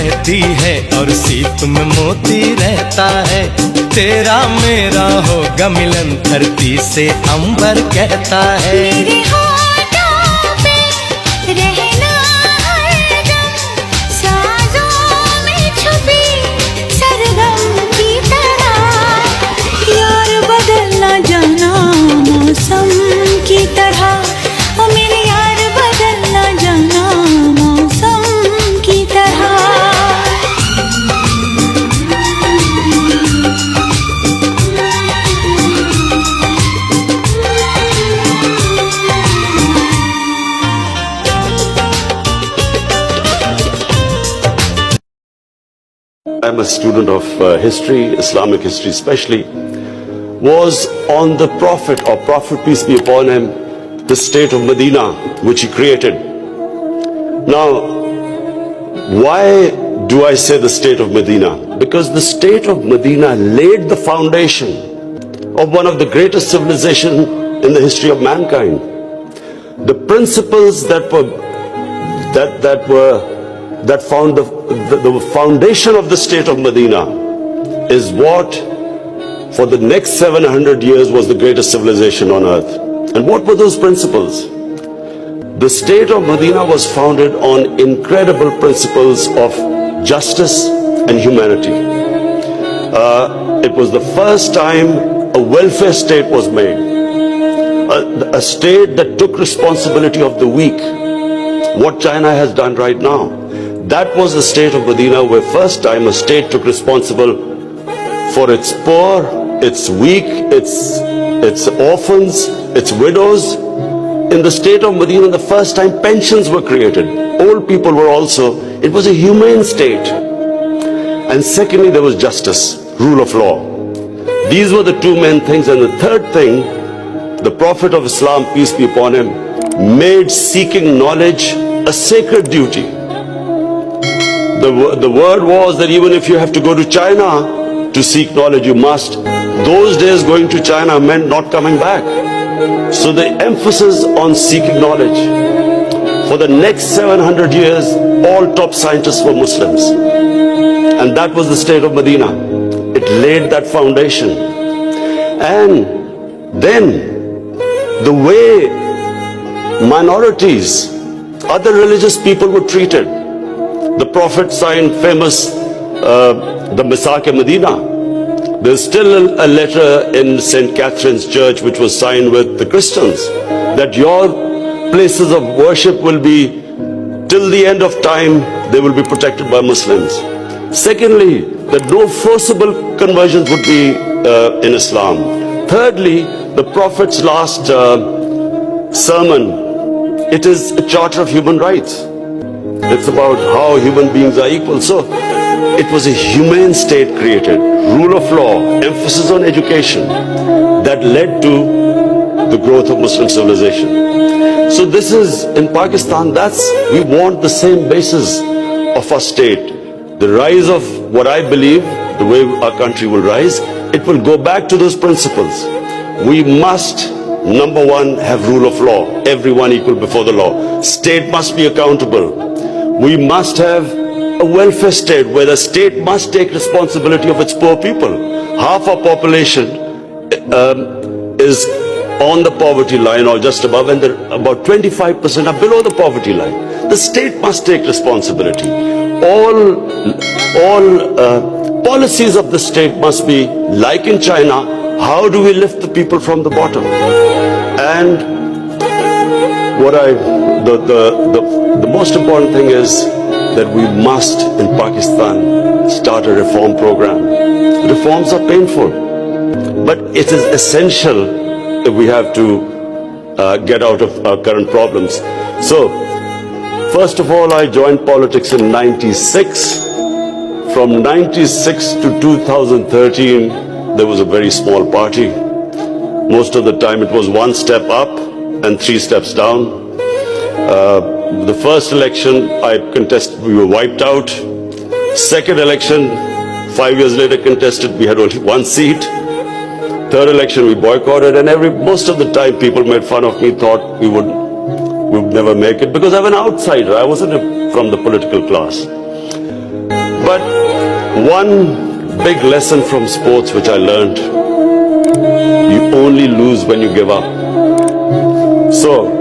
रहती है और सीप में मोती रहता है। तेरा मेरा होगा मिलन धरती से अंबर कहता है। मेरे होठों पे रहना हरदम, साजों में छुपी सरगम की तरह। यार बदलना जाना मौसम की तरह, ओ मेरे यार बदलना जाना मौसम की तरह। I'm a student of history, Islamic history especially, was on the Prophet, or Prophet peace be upon him, the state of Medina, which he created. Now, why do I say the state of Medina? Because the state of Medina laid the foundation of one of the greatest civilizations in the history of mankind. The principles that found the foundation of the state of Medina is what for the next 700 years was the greatest civilization on earth. And what were those principles? The state of Medina was founded on incredible principles of justice and humanity. It was the first time a welfare state was made, a state that took responsibility of the weak, what China has done right now. That was the state of Medina, where first time a state took responsible for its poor, its weak, its orphans, its widows. In the state of Medina, the first time pensions were created. Old people were also, it was a humane state. And secondly, there was justice, rule of law. These were the two main things. And the third thing, the Prophet of Islam, peace be upon him, made seeking knowledge a sacred duty. The word was that even if you have to go to China to seek knowledge, you must. Those days going to China meant not coming back. So the emphasis on seeking knowledge. For the next 700 years, all top scientists were Muslims. And that was the state of Medina. It laid that foundation. And then the way minorities, other religious people were treated. The Prophet signed famous the Misaq-e-Medina. There's still a letter in St. Catherine's Church which was signed with the Christians, that your places of worship will be, till the end of time, they will be protected by Muslims. Secondly, that no forcible conversions would be in Islam. Thirdly, the Prophet's last sermon, it is a charter of human rights. It's about how human beings are equal. So it was a humane state created, rule of law, emphasis on education, that led to the growth of Muslim civilization. So this is, in Pakistan, we want the same basis of our state. The rise of what I believe, the way our country will rise, it will go back to those principles. We must, number one, have rule of law, everyone equal before the law. State must be accountable. We must have a welfare state where the state must take responsibility of its poor people. Half our population is on the poverty line or just above, and about 25% are below the poverty line. The state must take responsibility. All policies of the state must be like in China. How do we lift the people from the bottom? And the most important thing is that we must, in Pakistan, start a reform program. Reforms are painful, but it is essential if we have to get out of our current problems. So, first of all, I joined politics in 96. From 96 to 2013, there was a very small party. Most of the time it was one step up and 3 steps down. The first election I contested, we were wiped out. Second election, 5 years later contested, we had only 1 seat. Third election we boycotted, and most of the time people made fun of me, thought we would never make it, because I'm an outsider. I wasn't from the political class. But one big lesson from sports which I learned, you only lose when you give up. So